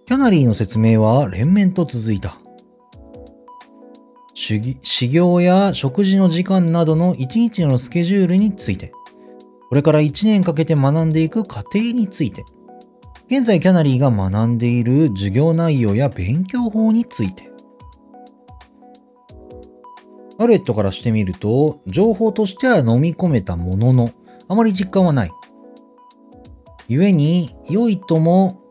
キャナリーの説明は連綿と続いた。始業や食事の時間などの1日のスケジュールについて、これから1年かけて学んでいく過程について、現在キャナリーが学んでいる授業内容や勉強法について。アルエットからしてみると、情報としては飲み込めたものの、あまり実感はない。故に、良いとも、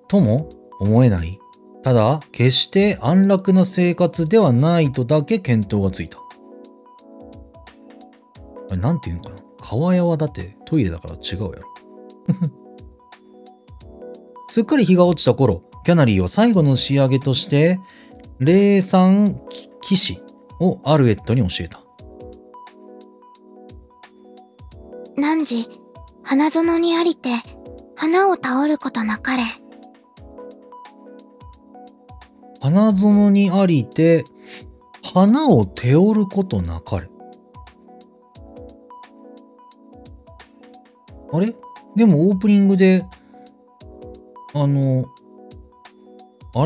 とも思えない。ただ、決して安楽な生活ではないとだけ見当がついた。あれ、なんていうのかな。川屋はだってトイレだから違うやろ。すっかり日が落ちた頃、キャナリーは最後の仕上げとして、霊産騎士をアルエットに教えた。汝、花園にありて、花を倒ることなかれ。花園にありて、花を手折ることなかれ。あれでもオープニングで、あ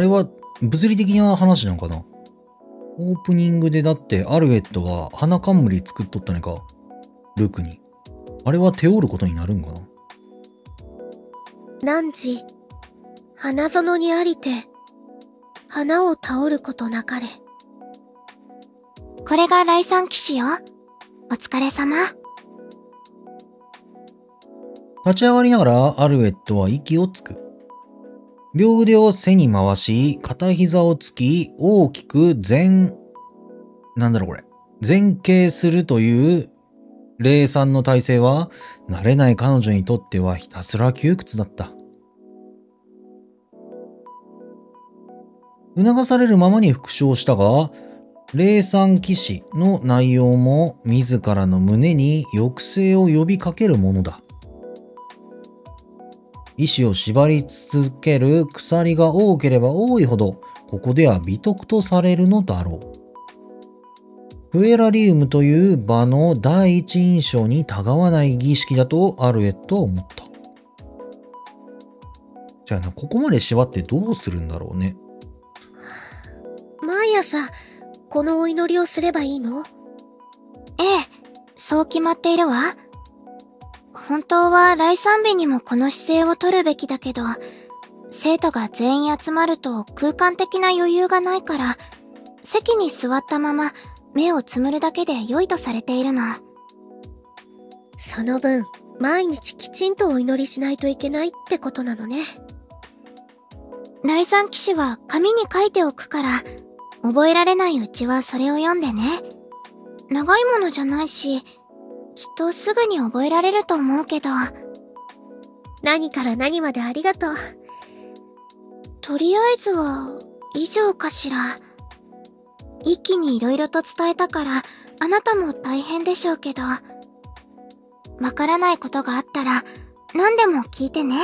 れは物理的な話なんかな。オープニングでだってアルエットが花冠作っとったねか。ルークに。あれは手折ることになるんかな。汝、花園にありて、花を倒ることなかれ。これが来産騎士よ。お疲れ様。立ち上がりながらアルエットは息をつく。両腕を背に回し、片膝をつき、大きく前傾するという霊産の体勢は、慣れない彼女にとってはひたすら窮屈だった。促されるままに復唱したが、霊産騎士の内容も自らの胸に抑制を呼びかけるものだ。意志を縛り続ける鎖が多ければ多いほど、ここでは美徳とされるのだろう。プエラリウムという場の第一印象にたがわない儀式だとアルエットは思った。じゃあな、ここまで縛ってどうするんだろうね。毎朝、このお祈りをすればいいの？ええ、そう決まっているわ。本当は来産日にもこの姿勢を取るべきだけど、生徒が全員集まると空間的な余裕がないから、席に座ったまま目をつむるだけで良いとされているの。その分、毎日きちんとお祈りしないといけないってことなのね。来産騎士は紙に書いておくから、覚えられないうちはそれを読んでね。長いものじゃないし、きっとすぐに覚えられると思うけど。何から何までありがとう。とりあえずは、以上かしら。一気に色々と伝えたから、あなたも大変でしょうけど。わからないことがあったら、何でも聞いてね。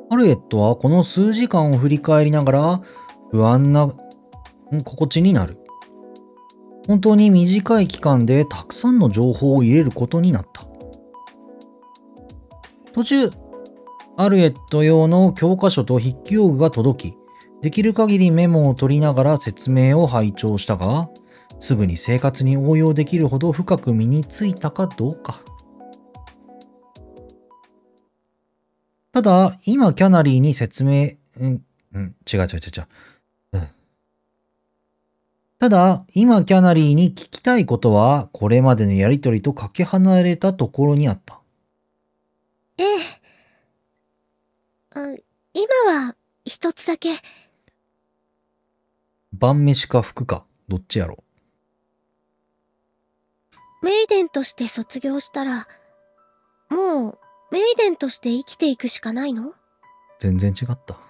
アルエットはこの数時間を振り返りながら、不安な心地になる。本当に短い期間でたくさんの情報を入れることになった。途中、アルエット用の教科書と筆記用具が届き、できる限りメモを取りながら説明を拝聴したが、すぐに生活に応用できるほど深く身についたかどうか。ただ、今キャナリーに説明、ただ、今キャナリーに聞きたいことは、これまでのやりとりとかけ離れたところにあった。ええ。今は、一つだけ。晩飯か服か、どっちやろ。メイデンとして卒業したら、もう、メイデンとして生きていくしかないの？全然違った。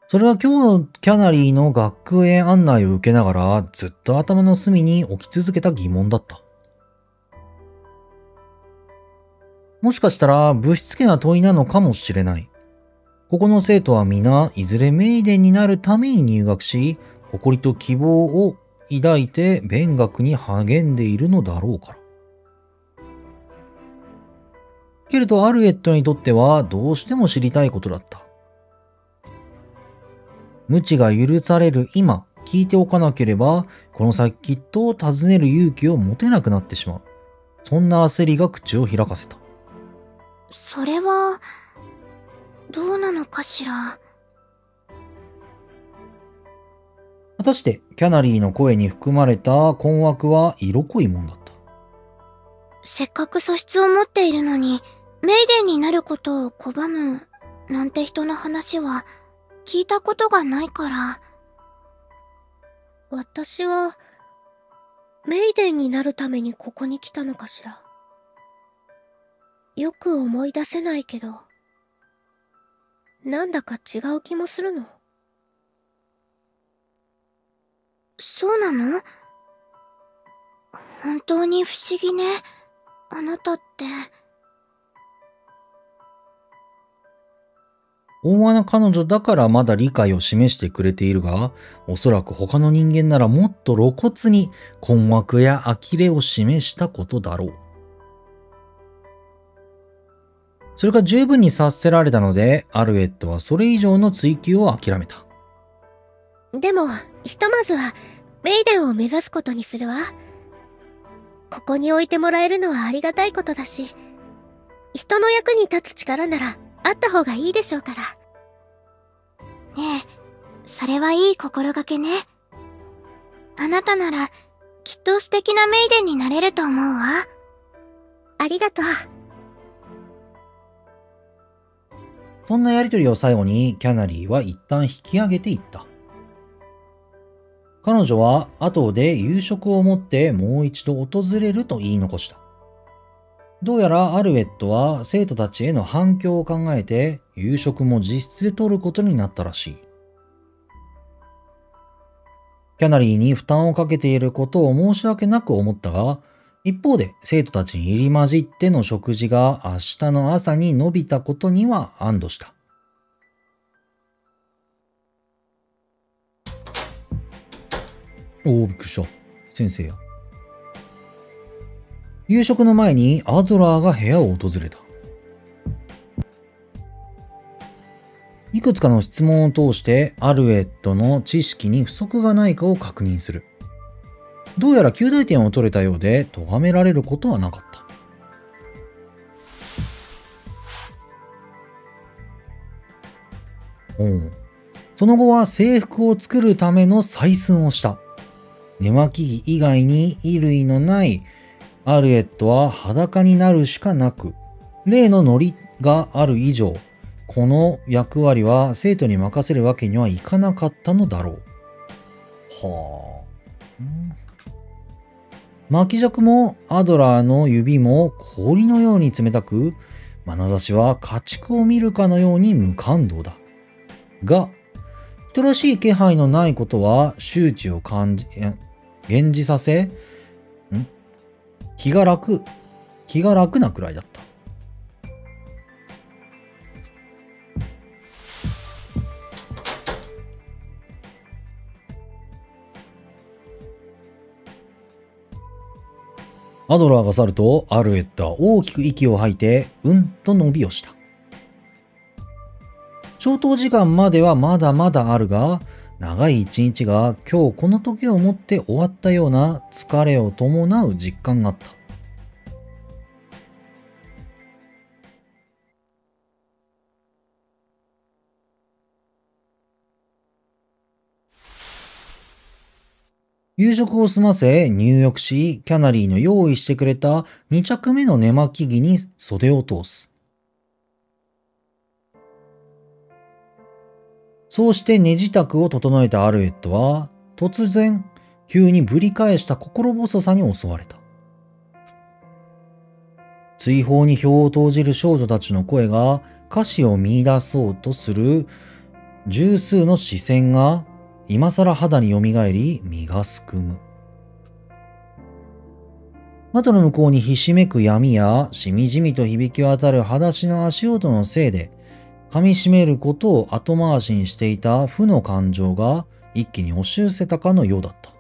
それは今日キャナリーの学園案内を受けながらずっと頭の隅に置き続けた疑問だった。もしかしたらぶしつけな問いなのかもしれない。ここの生徒は皆いずれメイデンになるために入学し、誇りと希望を抱いて勉学に励んでいるのだろうから。けれどアルエットにとってはどうしても知りたいことだった。無知が許される今、聞いておかなければ、この先きっと尋ねる勇気を持てなくなってしまう。そんな焦りが口を開かせた。それは、どうなのかしら。果たしてキャナリーの声に含まれた困惑は色濃いもんだった。せっかく素質を持っているのに、メイデンになることを拒む、なんて人の話は、聞いたことがないから。私は、メイデンになるためにここに来たのかしら。よく思い出せないけど、なんだか違う気もするの。そうなの？本当に不思議ね。あなたって。大穴彼女だからまだ理解を示してくれているが、おそらく他の人間ならもっと露骨に困惑や呆れを示したことだろう。それが十分に察せられたので、アルエットはそれ以上の追求を諦めた。でも、ひとまずは、メイデンを目指すことにするわ。ここに置いてもらえるのはありがたいことだし、人の役に立つ力ならあった方がいいでしょうから。ねえ、それはいい心がけね。あなたなら、きっと素敵なメイデンになれると思うわ。ありがとう。そんなやりとりを最後にキャナリーは一旦引き上げていった。彼女は後で夕食を持ってもう一度訪れると言い残した。どうやらアルエットは生徒たちへの反響を考えて夕食も実質で取ることになったらしい。キャナリーに負担をかけていることを申し訳なく思ったが、一方で生徒たちに入り混じっての食事が明日の朝に伸びたことには安堵した。おお、びっくりした。先生や。夕食の前にアドラーが部屋を訪れた。いくつかの質問を通してアルエットの知識に不足がないかを確認する。どうやら及第点を取れたようで咎められることはなかった。その後は制服を作るための採寸をした。寝巻着以外に衣類のないアルエットは裸になるしかなく、例のノリがある以上、この役割は生徒に任せるわけにはいかなかったのだろう。はあ。巻き尺もアドラーの指も氷のように冷たく、眼差しは家畜を見るかのように無感動だ。が、人らしい気配のないことは周知を減じさせ、気が楽なくらいだった。アドラーが去ると、アルエットは大きく息を吐いて、うんと伸びをした。消灯時間まではまだまだあるが、長い一日が今日この時をもって終わったような疲れを伴う実感があった。夕食を済ませ入浴し、キャナリーの用意してくれた2着目の寝巻き着に袖を通す。そうして寝支度を整えたアルエットは、突然、急にぶり返した心細さに襲われた。追放に票を投じる少女たちの声が、歌詞を見出そうとする十数の視線が、今更肌によみがえり、身がすくむ。窓の向こうにひしめく闇や、しみじみと響き渡る裸足の足音のせいで、噛み締めることを後回しにしていた負の感情が一気に押し寄せたかのようだった。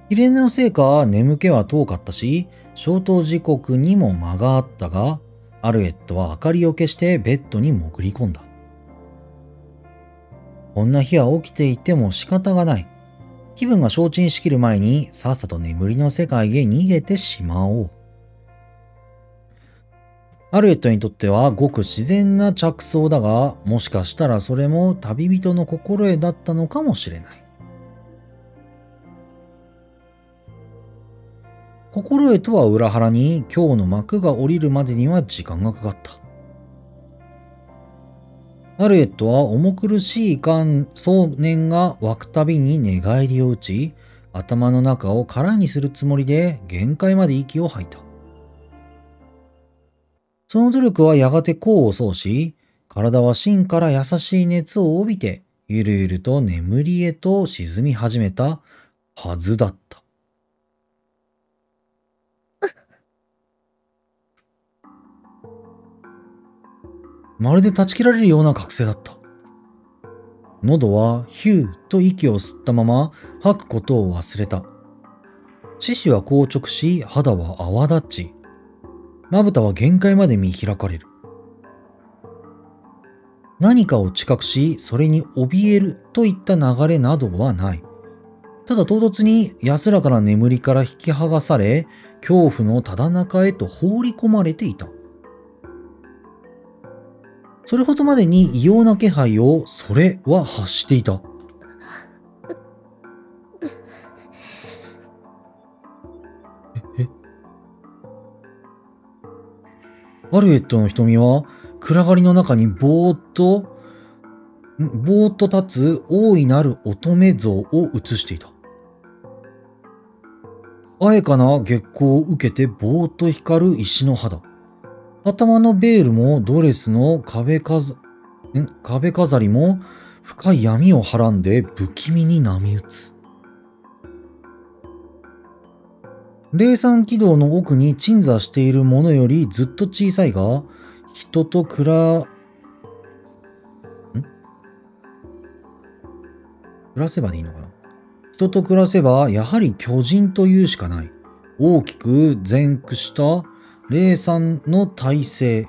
昼寝のせいか眠気は遠かったし、消灯時刻にも間があったが、アルエットは明かりを消してベッドに潜り込んだ。こんな日は起きていても仕方がない。気分が承知しきる前にさっさと眠りの世界へ逃げてしまおう。アルエットにとってはごく自然な着想だが、もしかしたらそれも旅人の心得だったのかもしれない。心得とは裏腹に今日の幕が下りるまでには時間がかかった。アルエットは重苦しい想念が湧くたびに寝返りを打ち、頭の中を空にするつもりで限界まで息を吐いた。その努力はやがて功を奏し、体は芯から優しい熱を帯びて、ゆるゆると眠りへと沈み始めたはずだった。まるで断ち切られるような覚醒だった。喉はヒューと息を吸ったまま吐くことを忘れた。四肢は硬直し、肌は泡立ち、まぶたは限界まで見開かれる。何かを知覚し、それに怯えるといった流れなどはない。ただ唐突に安らかな眠りから引き剥がされ、恐怖のただ中へと放り込まれていた。それほどまでに異様な気配をそれは発していた。アルエットの瞳は暗がりの中にぼーっと立つ大いなる乙女像を映していた。あかな月光を受けてぼーっと光る石の肌。頭のベールもドレスの壁飾りも深い闇をはらんで不気味に波打つ。霊山軌道の奥に鎮座しているものよりずっと小さいが、人と暮らせばでいいのかな。人と暮らせばやはり巨人というしかない。大きく前屈した霊山の体勢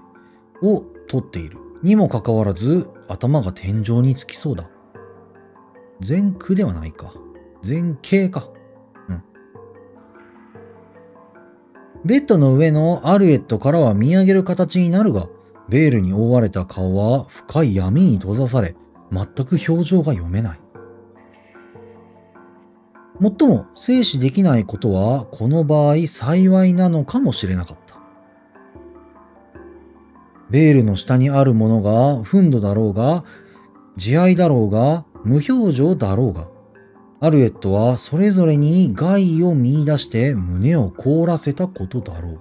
をとっているにもかかわらず、頭が天井につきそうだ。前屈ではないか。前傾か。ベッドの上のアルエットからは見上げる形になるが、ベールに覆われた顔は深い闇に閉ざされ、全く表情が読めない。もっとも静止できないことはこの場合幸いなのかもしれなかった。ベールの下にあるものが憤怒だろうが、慈愛だろうが、無表情だろうが、アルエットはそれぞれに害を見出して胸を凍らせたことだろう。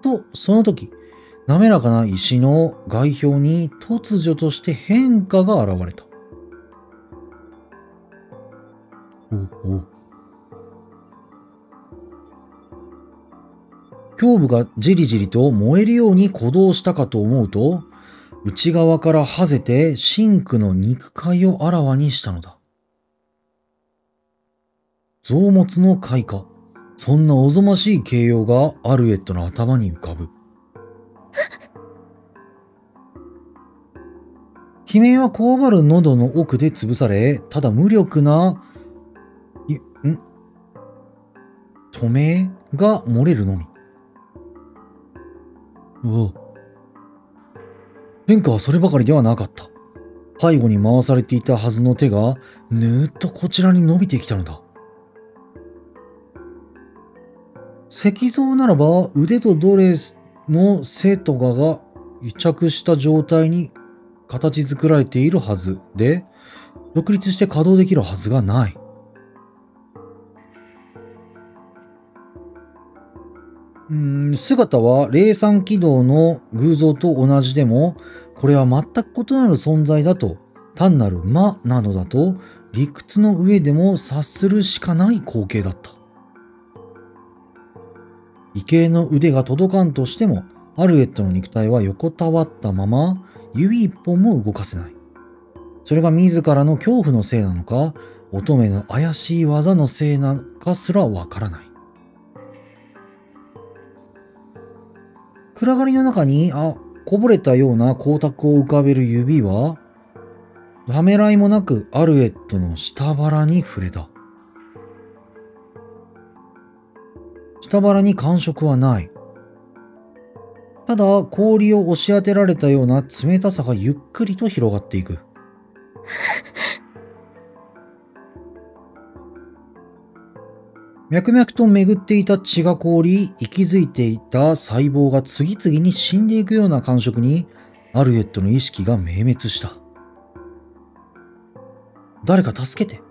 と、その時、滑らかな石の外表に突如として変化が現れた。胸部がじりじりと燃えるように鼓動したかと思うと、内側からはぜて真紅の肉塊をあらわにしたのだ。臓物の開花。そんなおぞましい形容がアルエットの頭に浮かぶ。悲鳴はこわばる喉の奥で潰され、ただ無力な止めが漏れるのみ。変化はそればかりではなかった。背後に回されていたはずの手がぬーっとこちらに伸びてきたのだ。石像ならば腕とドレスの背とかが癒着した状態に形作られているはずで、独立して稼働できるはずがない。姿は霊山軌道の偶像と同じでも、これは全く異なる存在だと、単なる魔などだと理屈の上でも察するしかない光景だった。異形の腕が届かんとしても、アルエットの肉体は横たわったまま指一本も動かせない。それが自らの恐怖のせいなのか、乙女の怪しい技のせいなのかすらわからない。暗がりの中にこぼれたような光沢を浮かべる指は、ためらいもなくアルエットの下腹に触れた。下腹に感触はない。ただ氷を押し当てられたような冷たさがゆっくりと広がっていく。脈々と巡っていた血が凍り、息づいていた細胞が次々に死んでいくような感触に、アルエットの意識が明滅した。誰か助けて。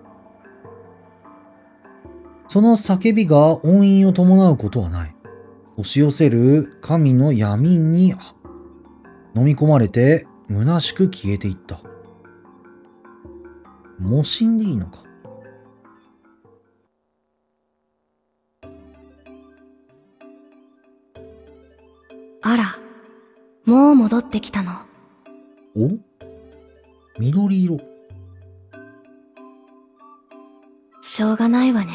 その叫びが音韻を伴うことはない。押し寄せる神の闇に飲み込まれて虚しく消えていった。もう死んでいいのか。あら、もう戻ってきたの。お？緑色。しょうがないわね。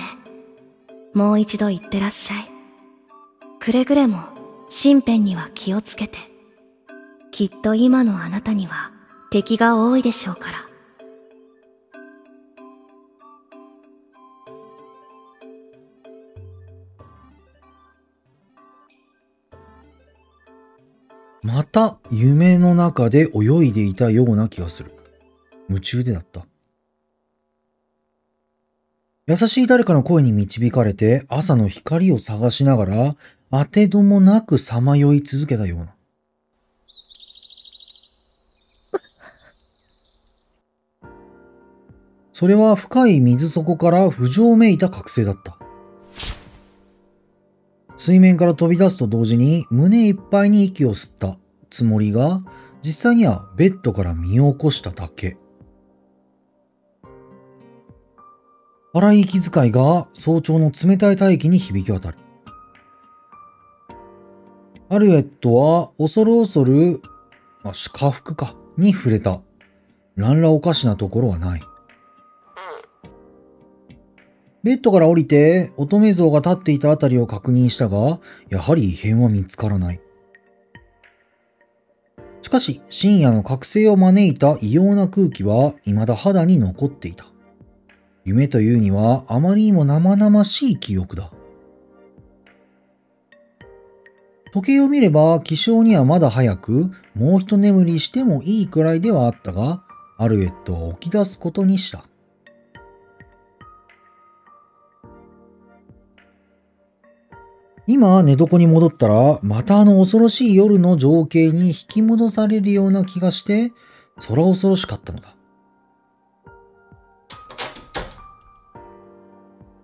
もう一度行ってらっしゃい。くれぐれも身辺には気をつけて。きっと今のあなたには敵が多いでしょうから。また夢の中で泳いでいたような気がする。夢中でだった。優しい誰かの声に導かれて朝の光を探しながら当てどもなくさまよい続けたような。それは深い水底から浮上めいた覚醒だった。水面から飛び出すと同時に胸いっぱいに息を吸ったつもりが、実際にはベッドから身を起こしただけ。荒い息遣いが早朝の冷たい大気に響き渡る。アルエットは恐る恐る、下腹に触れた。何らおかしなところはない。ベッドから降りて乙女像が立っていたあたりを確認したが、やはり異変は見つからない。しかし深夜の覚醒を招いた異様な空気は未だ肌に残っていた。夢というにはあまりにも生々しい記憶だ。時計を見れば起床にはまだ早く、もう一眠りしてもいいくらいではあったが、アルエットは起き出すことにした。今寝床に戻ったら、また恐ろしい夜の情景に引き戻されるような気がして、そら恐ろしかったのだ。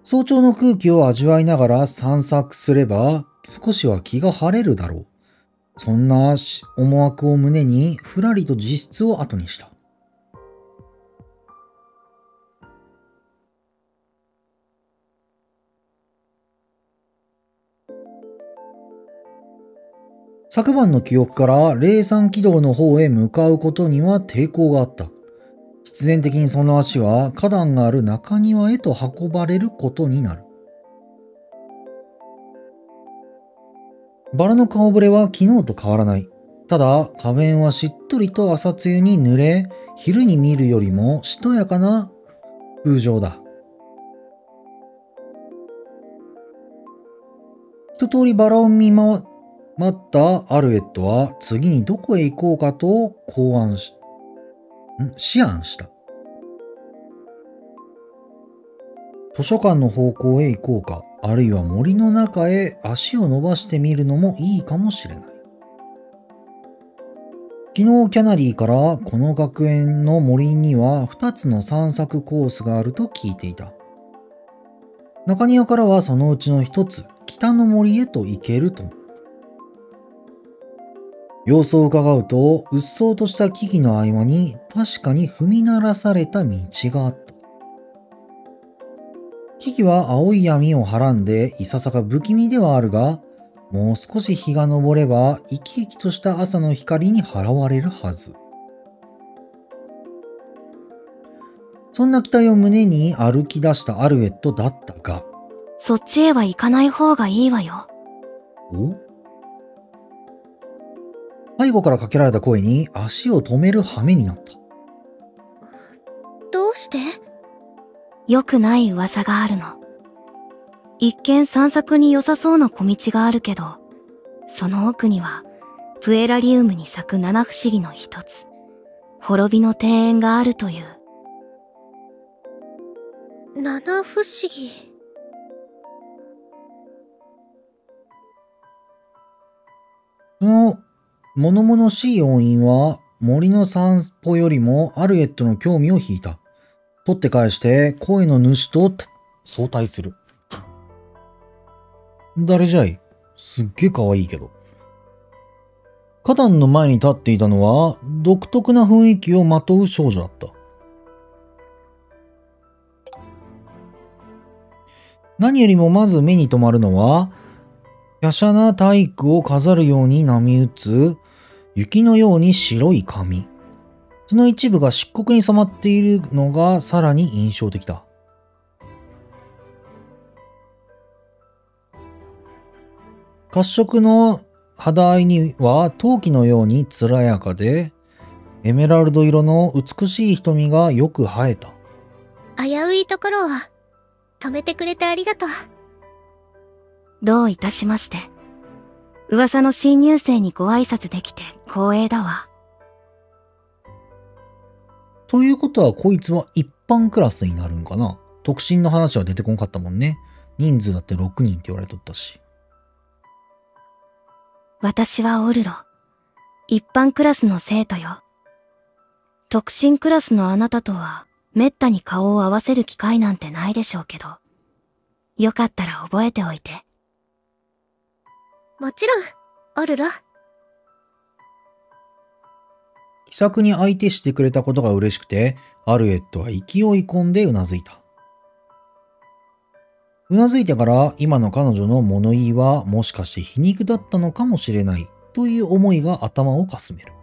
早朝の空気を味わいながら散策すれば、少しは気が晴れるだろう。そんな思惑を胸に、ふらりと自室を後にした。昨晩の記憶から霊山軌道の方へ向かうことには抵抗があった。必然的にその足は花壇がある中庭へと運ばれることになる。バラの顔ぶれは昨日と変わらない。ただ花弁はしっとりと朝露に濡れ、昼に見るよりもしとやかな風情だ。一通りバラを見回ったアルエットは次にどこへ行こうかと思案した。図書館の方向へ行こうか、あるいは森の中へ足を伸ばしてみるのもいいかもしれない。昨日キャナリーからこの学園の森には2つの散策コースがあると聞いていた。中庭からはそのうちの1つ、北の森へと行けると。様子を伺うと、うっそうとした木々の合間に確かに踏み鳴らされた道があった。木々は青い闇をはらんでいささか不気味ではあるが、もう少し日が昇れば生き生きとした朝の光に払われるはず。そんな期待を胸に歩き出したアルエットだったが、そっちへは行かない方がいいわよ。お？背後からかけられた声に足を止める羽目になった。どうして？良くない噂があるの。一見散策に良さそうな小道があるけど、その奥にはプエラリウムに咲く七不思議の一つ、滅びの庭園があるという。七不思議。その物々しい音韻は森の散歩よりもアルエットの興味を引いた。取って返して声の主と相対する。誰じゃい？すっげえ可愛いけど。花壇の前に立っていたのは独特な雰囲気をまとう少女だった。何よりもまず目に留まるのは、華奢な体育を飾るように波打つ雪のように白い髪。その一部が漆黒に染まっているのがさらに印象的だ。褐色の肌合いには陶器のように艶やかで、エメラルド色の美しい瞳がよく映えた。危ういところを止めてくれてありがとう。どういたしまして。噂の新入生にご挨拶できて光栄だわ。ということはこいつは一般クラスになるんかな。特進の話は出てこんかったもんね。人数だって6人って言われとったし。私はオルロ。一般クラスの生徒よ。特進クラスのあなたとはめったに顔を合わせる機会なんてないでしょうけど。よかったら覚えておいて。もちろん、オルロ。気さくに相手してくれたことが嬉しくて、アルエットは勢い込んでうなずいた。うなずいてから今の彼女の物言いはもしかして皮肉だったのかもしれないという思いが頭をかすめる。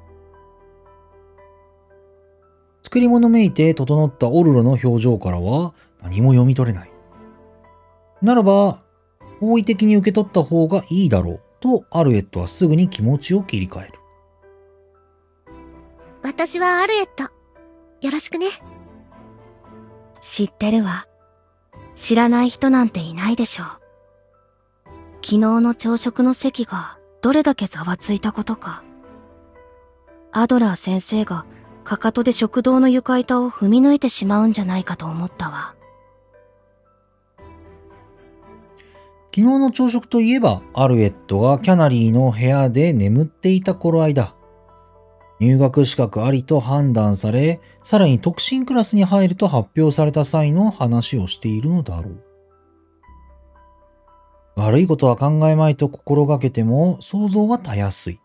作り物めいて整ったオルロの表情からは何も読み取れない。ならば、好意的に受け取った方がいいだろうとアルエットはすぐに気持ちを切り替える。私はアルエット。よろしくね。知ってるわ。知らない人なんていないでしょう。昨日の朝食の席がどれだけざわついたことか。アドラー先生がかかとで食堂の床板を踏み抜いてしまうんじゃないかと思ったわ。昨日の朝食といえば、アルエットがキャナリーの部屋で眠っていた頃合いだ。入学資格ありと判断され、さらに特進クラスに入ると発表された際の話をしているのだろう。悪いことは考えまいと心がけても想像はたやすい。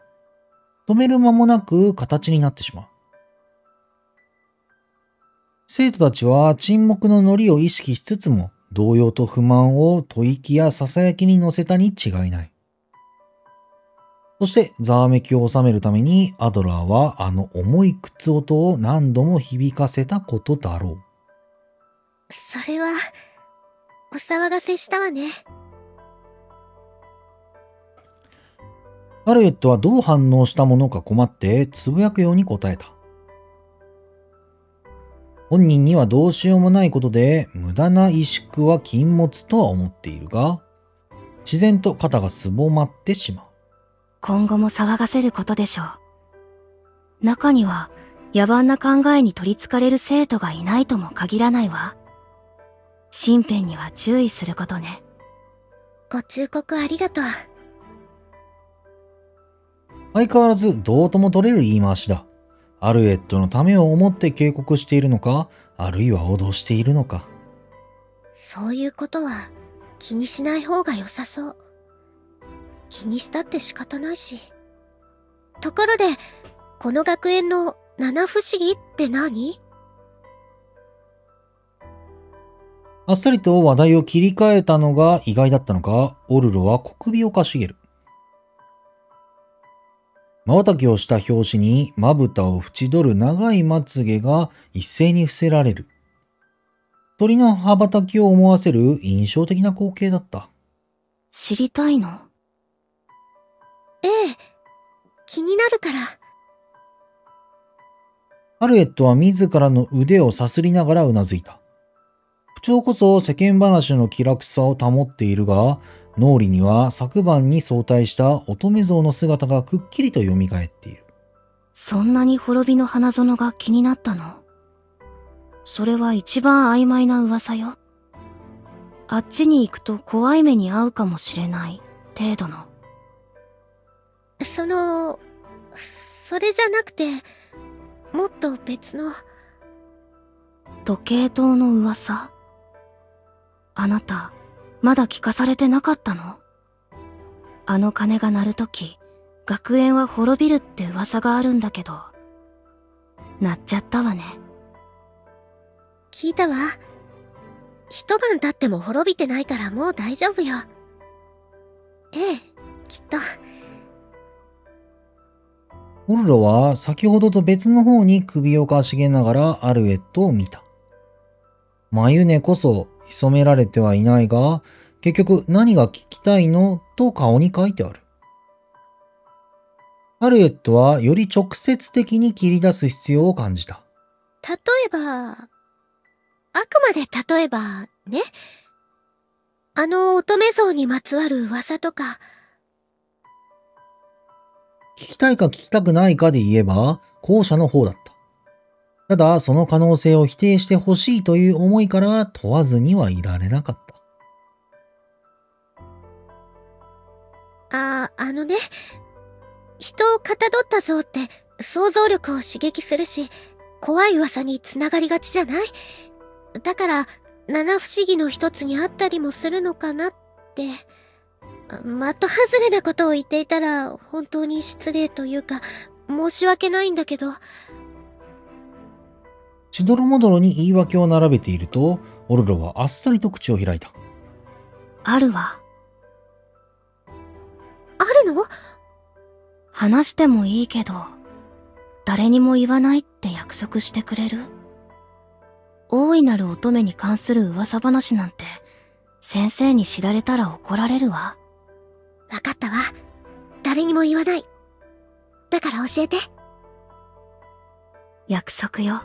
止める間もなく形になってしまう。生徒たちは沈黙のノリを意識しつつも、動揺と不満を吐息や囁きに乗せたに違いない。そしてざわめきを収めるためにアドラーはあの重い靴音を何度も響かせたことだろう。それは、お騒がせしたわね。アルエットはどう反応したものか困ってつぶやくように答えた。本人にはどうしようもないことで無駄な萎縮は禁物とは思っているが、自然と肩がすぼまってしまう。今後も騒がせることでしょう。中には野蛮な考えに取りつかれる生徒がいないとも限らないわ。身辺には注意することね。ご忠告ありがとう。相変わらずどうとも取れる言い回しだ。アルエットのためを思って警告しているのか、あるいは脅しているのか。そういうことは気にしない方が良さそう。気にしたって仕方ないし。ところで、この学園の七不思議って何？あっさりと話題を切り替えたのが意外だったのか、オルロは小首をかしげる。瞬きをした拍子にまぶたを縁取る長いまつげが一斉に伏せられる。鳥の羽ばたきを思わせる印象的な光景だった。知りたいの？ええ、気になるから。ハルエットは自らの腕をさすりながらうなずいた。口調こそ世間話の気楽さを保っているが、脳裏には昨晩に相対した乙女像の姿がくっきりと蘇っている。そんなに滅びの花園が気になったの？それは一番曖昧な噂よ。あっちに行くと怖い目に遭うかもしれない程度の。それじゃなくて、もっと別の。時計塔の噂？あなた、まだ聞かされてなかったの？あの鐘が鳴るとき、学園は滅びるって噂があるんだけど、鳴っちゃったわね。聞いたわ。一晩経っても滅びてないからもう大丈夫よ。ええ、きっと。オルロは先ほどと別の方に首をかしげながらアルエットを見た。眉根こそ潜められてはいないが、結局何が聞きたいのと顔に書いてある。アルエットはより直接的に切り出す必要を感じた。例えば、あくまで例えば、ね。あの乙女像にまつわる噂とか。聞きたいか聞きたくないかで言えば、後者の方だった。ただ、その可能性を否定してほしいという思いから問わずにはいられなかった。人をかたどった像って想像力を刺激するし、怖い噂につながりがちじゃない？だから、七不思議の一つにあったりもするのかなって。的外れなことを言っていたら本当に失礼というか申し訳ないんだけど。しどろもどろに言い訳を並べていると、オルロはあっさりと口を開いた。あるわ。あるの？話してもいいけど、誰にも言わないって約束してくれる？大いなる乙女に関する噂話なんて、先生に知られたら怒られるわ。わかったわ。誰にも言わない。だから教えて。約束よ。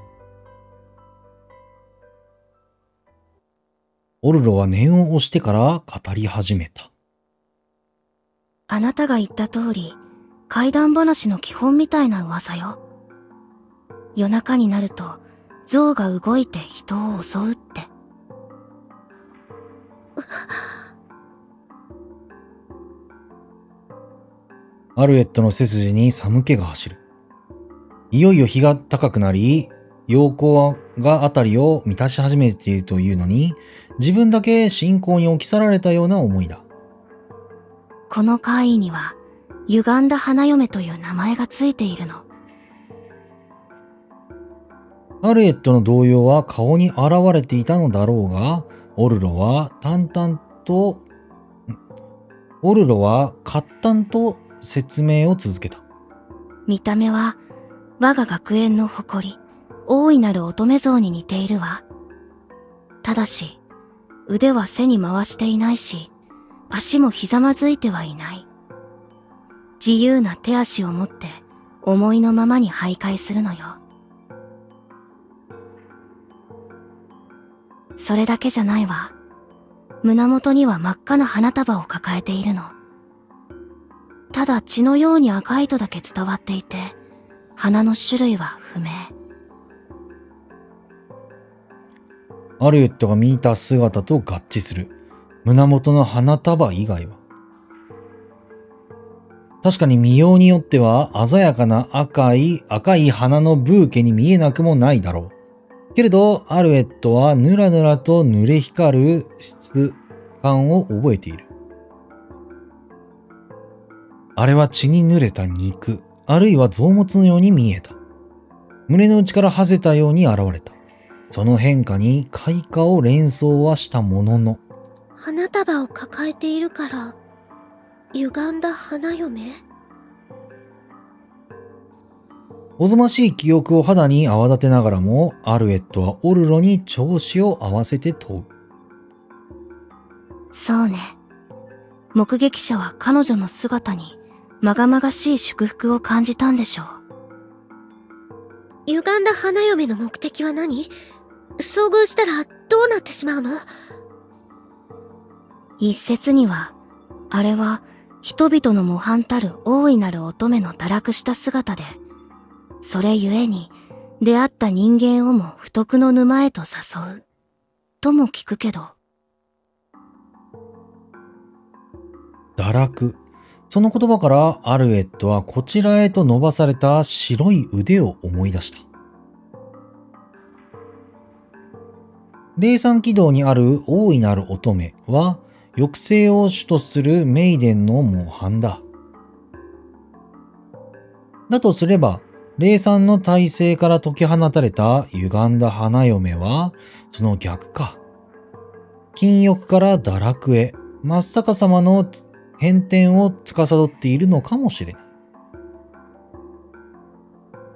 オルロは念を押してから語り始めた。あなたが言った通り、怪談話の基本みたいな噂よ。夜中になると、象が動いて人を襲うって。アルエットの背筋に寒気が走る。いよいよ日が高くなり、陽光が辺りを満たし始めているというのに、自分だけ信仰に置き去られたような思いだ。この怪異には、歪んだ花嫁という名前がついているの。アルエットの動揺は顔に現れていたのだろうが、オルロは淡々と説明を続けた。見た目は、我が学園の誇り、大いなる乙女像に似ているわ。ただし、腕は背に回していないし、足もひざまずいてはいない。自由な手足を持って、思いのままに徘徊するのよ。それだけじゃないわ。胸元には真っ赤な花束を抱えているの。ただ血のように赤いとだけ伝わっていて、花の種類は不明。アルエットが見た姿と合致する。胸元の花束以外は。確かに見ようによっては鮮やかな赤い花のブーケに見えなくもないだろう。けれど、アルエットはぬらぬらと濡れ光る質感を覚えている。あれは血に濡れた肉、あるいは臓物のように見えた。胸の内からはぜたように現れた。その変化に開花を連想はしたものの、花束を抱えているから、歪んだ花嫁？おぞましい記憶を肌に泡立てながらも、アルエットはオルロに調子を合わせて問う。そうね。目撃者は彼女の姿にまがまがしい祝福を感じたんでしょう。歪んだ花嫁の目的は何？遭遇したらどうなってしまうの？一説には、あれは人々の模範たる大いなる乙女の堕落した姿で、それゆえに出会った人間をも不徳の沼へと誘う、とも聞くけど。堕落。その言葉からアルエットはこちらへと伸ばされた白い腕を思い出した。霊山軌道にある大いなる乙女は抑制を主とするメイデンの模範だ。だとすれば、霊山の体制から解き放たれた歪んだ花嫁はその逆か。禁欲から堕落へ真っ逆さまの変転を司っているのかもしれない。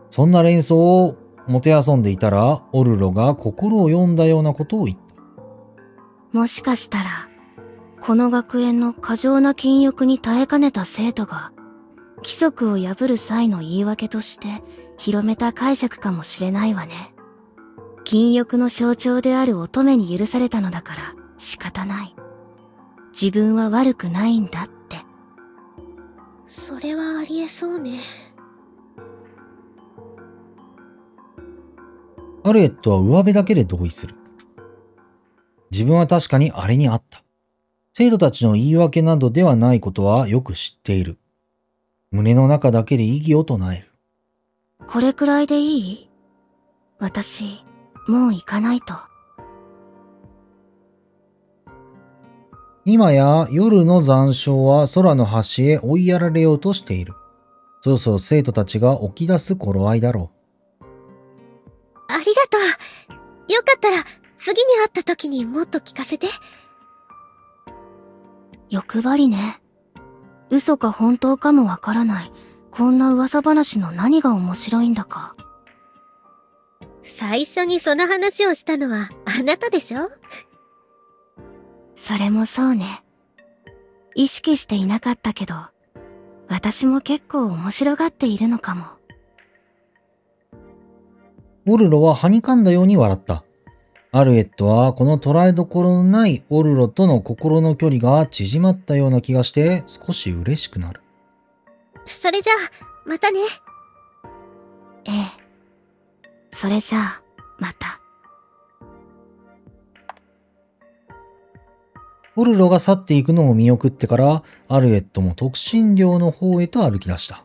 そんな連想をもてあそんでいたら、オルロが心を読んだようなことを言った。もしかしたら、この学園の過剰な禁欲に耐えかねた生徒が、規則を破る際の言い訳として広めた解釈かもしれないわね。禁欲の象徴である乙女に許されたのだから仕方ない。自分は悪くないんだって。それはありえそうね。アルエットは上辺だけで同意する。自分は確かにあれにあった。生徒たちの言い訳などではないことはよく知っている。胸の中だけで異議を唱える。これくらいでいい？私、もう行かないと。今や夜の残照は空の端へ追いやられようとしている。そろそろ生徒たちが起き出す頃合いだろう。ありがとう。よかったら次に会った時にもっと聞かせて。欲張りね。嘘か本当かもわからない。こんな噂話の何が面白いんだか。最初にその話をしたのはあなたでしょ？それもそうね。意識していなかったけど、私も結構面白がっているのかも。オルロははにかんだように笑った。アルエットはこの捉えどころのないオルロとの心の距離が縮まったような気がして少し嬉しくなる。それじゃあ、またね。ええ。それじゃあ、また。オルロが去っていくのを見送ってから、アルエットも特進寮の方へと歩き出した。